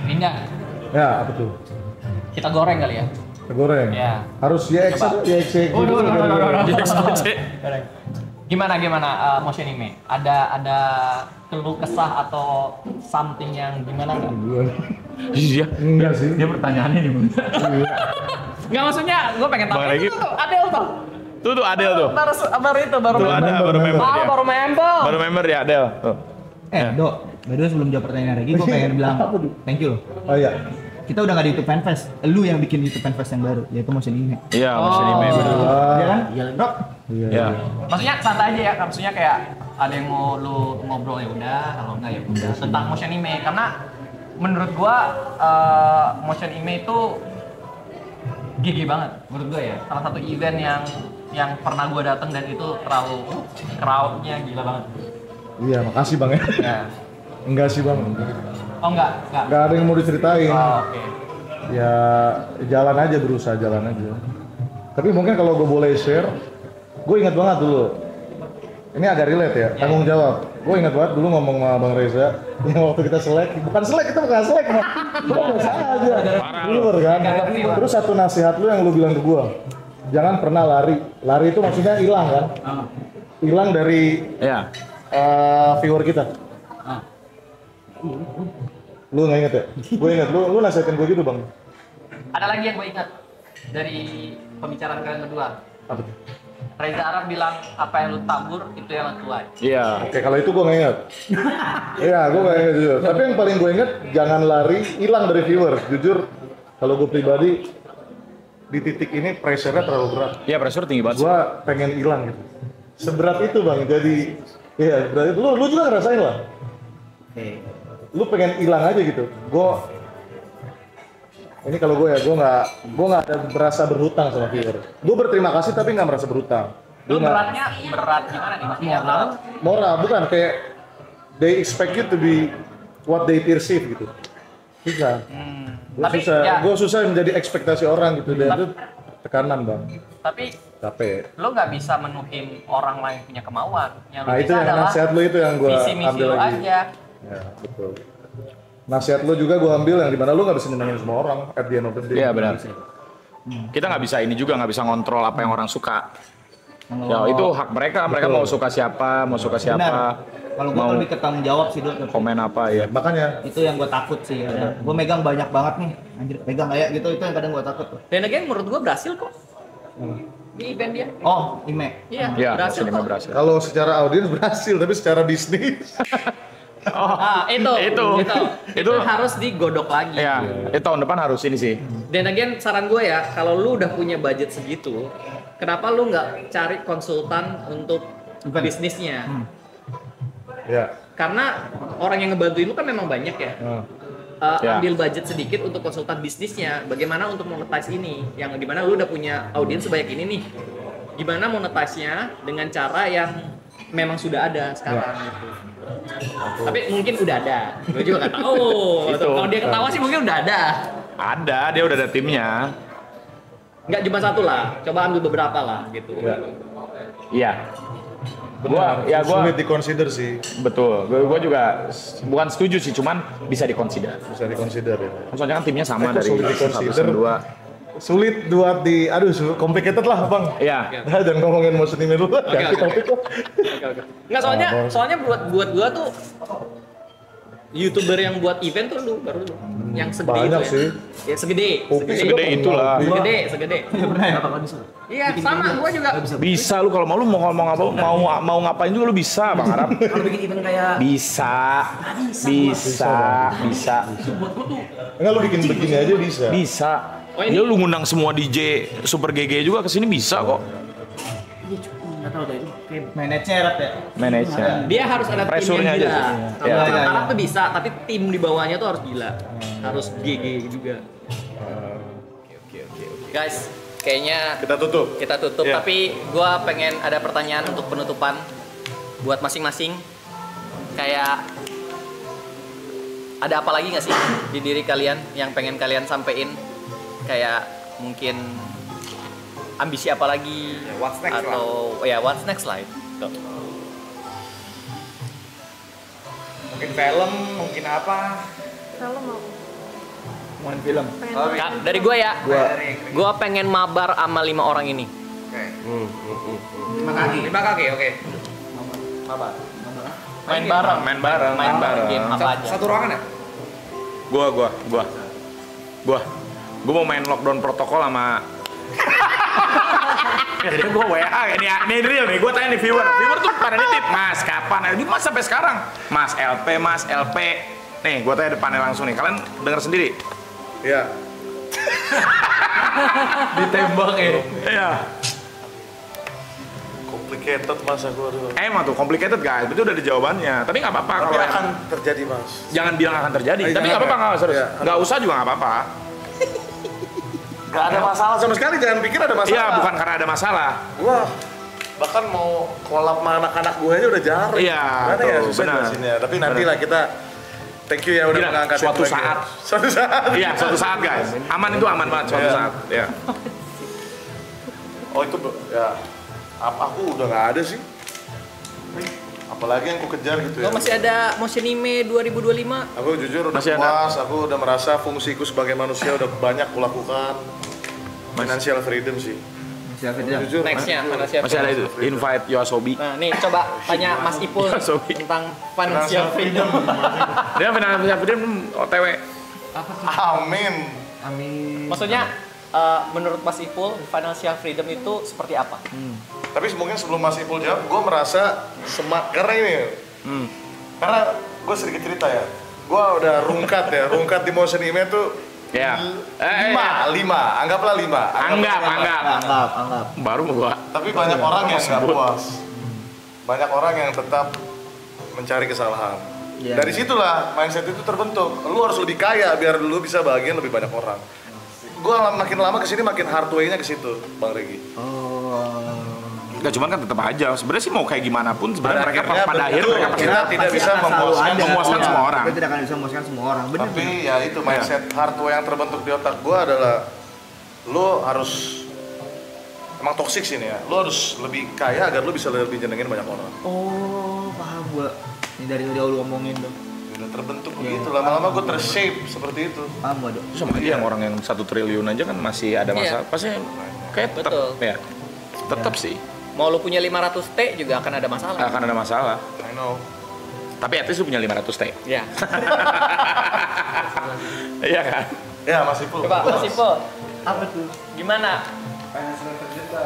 Pindah. Ya, apa tuh? Kita goreng kali ya. Goreng. Ya. Harus YX Coba. YX. Gimana motion anime? Ada keluh kesah atau something yang gimana nggak? Iya. Enggak sih. Dia pertanyaannya nih. Nggak, maksudnya gue pengen tahu. Bang Regi. Tuh, Adel tuh. Tuh Adel tuh. Baru Tuh ada baru member Ah, dia. baru member. Baru member ya Adel. Tuh. Dok, by the way sebelum jawab pertanyaan Regi, gue pengen bilang thank you loh. Oh iya. Kita udah nggak di YouTube Fanfest, lu yang bikin YouTube Fanfest yang baru, yaitu Motion Anime. Iya, masih di member. Iya kan? Dok? Iya. Maksudnya santai aja ya, maksudnya kayak ada yang mau lu ngobrol ya udah, kalau enggak ya udah tentang motion anime, karena menurut gua motion anime itu gigi banget menurut gua ya. Salah satu event yang pernah gua datang dan itu terlalu crowd-nya gila banget. Iya, makasih Bang ya. Ya. Enggak sih Bang. Oh enggak. Enggak ada yang mau diceritain. Oh, oke. Ya jalan aja, berusaha jalan aja. Tapi mungkin kalau gue boleh share, gue ingat banget dulu. Ini agak relate ya, tanggung jawab. Gue ingat banget dulu ngomong sama Bang Reza yang waktu kita selek, bukan selek, kita bukan selek, gue biasa aja. Bener kan? Terus satu nasihat lu yang lu bilang ke gue, jangan pernah lari. Lari itu maksudnya hilang kan? Hilang dari Iya. viewer kita. Lu nggak inget ya? Gue inget, lu nasihatin gue gitu Bang. Ada lagi yang gue ingat dari pembicaraan kalian berdua. Apa tuh? Reza Arab bilang apa yang lu tabur itu yang lu tuai. Iya. Oke, kalau itu gue nggak inget. Iya, gue nggak inget jujur. Tapi yang paling gue inget, jangan lari, hilang dari viewers. Jujur, kalau gue pribadi, di titik ini pressure-nya terlalu berat. Iya, pressure tinggi banget. Gue pengen hilang gitu. Seberat itu Bang, jadi... Iya, seberat itu. Lu juga ngerasain lah. Lu pengen hilang aja gitu. Ini kalau gue ya, gue nggak ada merasa berhutang sama viewer. Gue berterima kasih tapi nggak merasa berhutang. Lu beratnya berat gimana nih maksudnya? Moral bukan kayak they expect you to be what they perceive gitu. Susah. Gue susah menjadi ekspektasi orang gitu. Dan itu tekanan Bang. Tapi Capek. lo nggak bisa menuhin orang lain punya kemauan. Yang Nah lo itu bisa yang adalah nasihat lu itu yang gue visi misi ambil lo lagi. aja. Ya betul. Nasihat lu juga gue ambil yang dimana lu nggak bisa nyenengin semua orang at the end of the day. Iya benar. Kita nggak bisa ini juga, nggak bisa ngontrol apa yang orang suka. Ya itu hak mereka mau suka siapa, mau suka siapa. Benar. Kalau gue mau lebih ke tanggung jawab sih Dok. komen apa ya. Makanya Itu yang gue takut sih. Gue megang banyak banget nih. Anjir, pegang kayak gitu itu yang kadang gue takut tuh. Dan again menurut gua berhasil kok. Di event dia. Oh, Ime. Iya, Iya, berhasil sinema kok. berhasil. kalau secara audiens berhasil tapi secara bisnis Ah, itu harus digodok lagi. Iya, itu tahun depan harus ini sih. Dan again saran gue ya, kalau lu udah punya budget segitu, kenapa lu nggak cari konsultan untuk bisnisnya? ya. Karena orang yang ngebantuin lu kan memang banyak ya. Ya. Ambil budget sedikit untuk konsultan bisnisnya. Bagaimana untuk monetize ini? Yang dimana lu udah punya audiens sebanyak ini nih. Gimana monetize-nya dengan cara yang memang sudah ada sekarang gitu. Tapi mungkin udah ada. Gue juga nggak tahu. Itu. Kalau dia ketawa sih mungkin udah ada. Ada, dia udah ada timnya. Nggak cuma satu lah. Coba ambil beberapa lah gitu. Ya. Iya. Benar, Gua sulit dikonsider sih, betul. Gua juga bukan setuju sih, cuman bisa dikonsider. bisa dikonsider ya. Soalnya kan timnya sama Kok dari sulit 1 diconsider? sampai 2. Sulit buat complicated lah Bang. Iya. Nah, jangan ngomongin motion anime dulu, ganti oke. topik lah. Nggak, soalnya buat gua tuh YouTuber yang buat event tuh lu baru lu yang segede Banyak itu ya. sih. Ya segede. Segede itulah. Segede. Iya, sama gua juga. Bisa lu kalau mau lu mau ngomong apa mau ngapain juga lu bisa, Bang Arab. Kalau bikin event kayak Bisa. Enggak lu bikin begini aja bisa. Bisa. Oh, ini- Ya lu ngundang semua DJ Super GG juga ke sini bisa kok. manajer ya. Manajer. Dia harus ada tim Pressure-nya yang aja gila. sih. Kalau Iya. tim Arab tuh bisa, tapi tim di bawahnya tuh harus gila. Harus GG juga. Oke. Guys, kayaknya Kita tutup. kita tutup. Iya. Tapi gua pengen ada pertanyaan untuk penutupan buat masing-masing. Kayak ada apa lagi nggak sih di diri kalian yang pengen kalian sampein? Kayak mungkin ambisi apa lagi? what's next atau ya what's next lah itu. Mungkin film, mungkin apa. Kalau mau Ngomongin film. Dari gue ya. Gue pengen mabar sama 5 orang ini. Lima kaki, oke. Main bareng. Main bareng. Game apa aja. Satu ruangan ya? Gua mau main lockdown protokol sama jadi gue WA ini real nih, gue tanya nih viewer tuh pada nitip, Mas kapan? Ini Mas sampai sekarang, Mas LP, nih gue tanya depannya langsung nih, kalian dengar sendiri? Iya. Ditembak ya. Iya. Complicated mas aku aduh. Emang tuh complicated guys, itu udah ada jawabannya, tapi nggak apa-apa. Tapi Kalau akan terjadi mas. jangan bilang akan terjadi, tapi nggak apa-apa nggak serius, nggak usah juga nggak apa-apa. Gak ada masalah sama sekali, jangan pikir ada masalah. Iya, bukan karena ada masalah. Wah, bahkan mau kolab sama anak-anak gue aja udah jarang. Iya, Gimana ya, tuh, susah benar. jelasinnya. Tapi nanti lah kita, thank you ya udah Gila, mengangkat suatu itu lagi saat. ya. Suatu saat. Iya, suatu saat guys, aman itu aman banget suatu Iya. saat. Ya. Oh itu, ya. Aku udah nggak ada sih. Apalagi yang ku kejar gitu ya. Lo masih ada Motion Anime 2025? Aku jujur udah Masih ada. puas, aku udah merasa fungsiku sebagai manusia udah banyak kulakukan. Financial freedom sih. Siapa dia? Jujur. Nextnya mana siapa? Masih ada itu, invite Yoasobi. Nah nih coba tanya Mas Ipul Sorry. tentang financial freedom. Dia financial freedom OTW. Amin. Maksudnya menurut Mas Ipul financial freedom itu seperti apa? Tapi mungkin sebelum Mas Ipul jawab, gue merasa karena ini, karena gue sedikit cerita ya. Gue udah rungkat di Motion Anime tuh Ya. lima, anggaplah 5. Anggap. Baru gua. Tapi banyak orang yang nggak puas. Banyak orang yang tetap mencari kesalahan. Iya. Dari situlah mindset itu terbentuk. Lu harus lebih kaya biar lu bisa bagian lebih banyak orang. Gua makin lama kesini makin hard way-nya ke situ, Bang Regi. Enggak, cuman kan tetap aja. Sebenarnya sih mau kayak gimana pun sebenarnya mereka akhirnya pada akhirnya betul. mereka pasti Kita tidak bisa memuaskan semua orang. Kita tidak akan bisa memuaskan semua orang. Benar. Tapi ya itu mindset hard way yang terbentuk di otak gua adalah lu harus emang toksik sih nih ya. Lu harus lebih kaya agar lu bisa lebih nyenengin banyak orang. Oh, paham gua. Ini dari jauh lu ngomongin tuh. Udah terbentuk begitu. Lama-lama gua tershape seperti itu. Paham gua, Dok. Sama aja yang orang yang 1 triliun aja kan masih ada masalah. Pasti kayak tetap Betul. ya. Tetap sih Mau lu punya 500 T juga akan ada masalah. akan ada masalah. I know. Tapi at least lu punya 500 T. Ya. Iya kan? Ya Mas Ipul. Coba Mas Ipul, Apa tuh? gimana?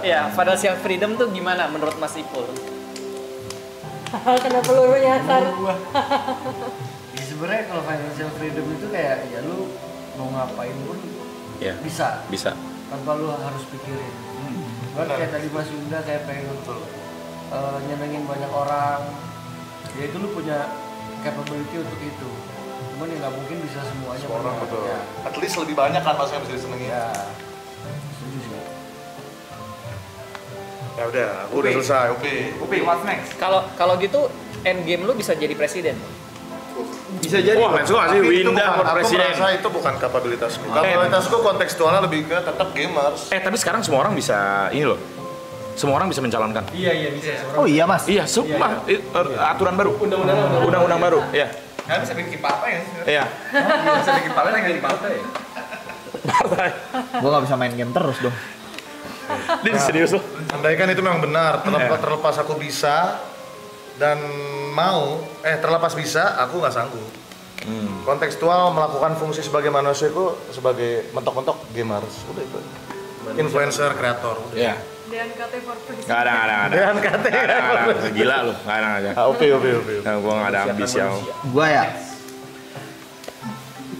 Iya, financial freedom tuh gimana menurut Mas Ipul? Kenapa lu nyasar? Ya sebenarnya kalau financial freedom itu kayak ya lu mau ngapain pun Iya. bisa Bisa. tanpa lu harus pikirin. Kan kayak tadi Mas Yunda kayak pengen nyenengin banyak orang. Ya itu lu punya capability untuk itu. Cuman ya nggak mungkin bisa semuanya. Semua orang punya. betul. Ya, At least lebih banyak kan Mas yang bisa disenengin. ya. Setuju sih. Ya udah, aku udah selesai. Upi, what's next? Kalau gitu end game lu bisa jadi presiden. Bisa jadi. Wah, let's go nggak sih Tapi itu Winda bukan- buat aku presiden. merasa itu bukan kapabilitasku. Kapabilitasku kontekstualnya lebih ke tetap gamers. Tapi sekarang semua orang bisa ini loh. Semua orang bisa mencalonkan. Iya bisa. Oh iya, Mas. Iya, sumpah. Aturan baru. Undang-undang baru. Iya. Nggak bisa bikin partai ya? Iya. Bisa bikin partai lagi jadi partai. Partai. Gua nggak bisa main game terus dong. Ini serius loh. Andaikan itu memang benar, terlepas aku bisa dan mau, terlepas bisa, aku nggak sanggup. Kontekstual melakukan fungsi sebagai manusiaku sebagai mentok-mentok gamers, udah itu. Influencer, kreator, udah. Iya. DNKT for President. Nggak ada. Dengan kata Nggak ada. Gila lu, nggak ada. Oke. Nah, gua nggak ada ambisi ya. Gua ya.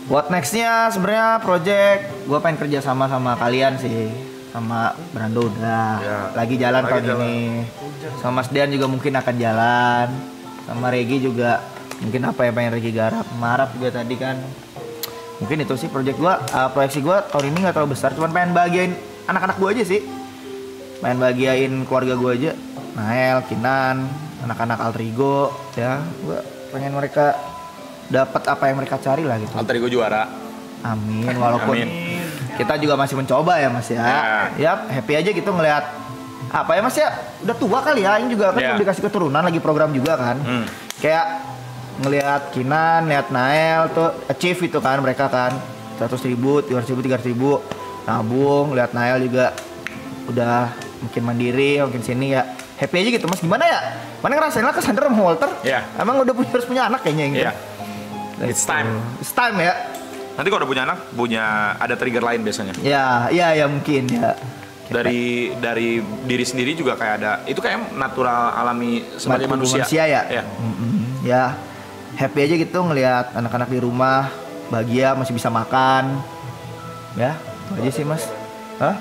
What nextnya sebenarnya project gua pengen kerja sama kalian sih, sama Brando udah Ya, lagi jalan lagi tahun jalan. ini, sama Mas Dean juga mungkin akan jalan, sama Regi juga mungkin apa yang pengen Regi garap, Marap juga tadi kan, mungkin itu sih project gua. Proyeksi gua tahun ini nggak terlalu besar, cuman pengen bahagiain anak-anak gua aja sih, pengen bahagiain keluarga gua aja, Nael, Kinan, anak-anak Altrigo, ya gua pengen mereka dapat apa yang mereka cari lah gitu. Alter ego juara. Amin, walaupun Amin. kita juga masih mencoba ya Mas ya. Yap, happy aja gitu ngelihat apa ya Mas ya, udah tua kali ya, ini juga kan Ya. udah dikasih keturunan lagi program juga kan. Kayak ngelihat Kinan, lihat Nael tuh achieve itu kan mereka kan. 100.000, 200.000, 300.000 nabung, lihat Nael juga udah mungkin mandiri, mungkin sini ya happy aja gitu mas. Gimana ya? Mana ngerasain lah kesandar sama Walter? Iya. Emang udah harus punya anak kayaknya gitu. Iya. It's time. It's time ya. Nanti kalau udah punya anak, ada trigger lain biasanya. Ya mungkin ya. Dari diri sendiri juga kayak ada, itu kayak natural alami sebagai manusia. ya. Ya. Ya happy aja gitu ngelihat anak-anak di rumah bahagia, masih bisa makan. Ya, itu aja sih mas. Hah?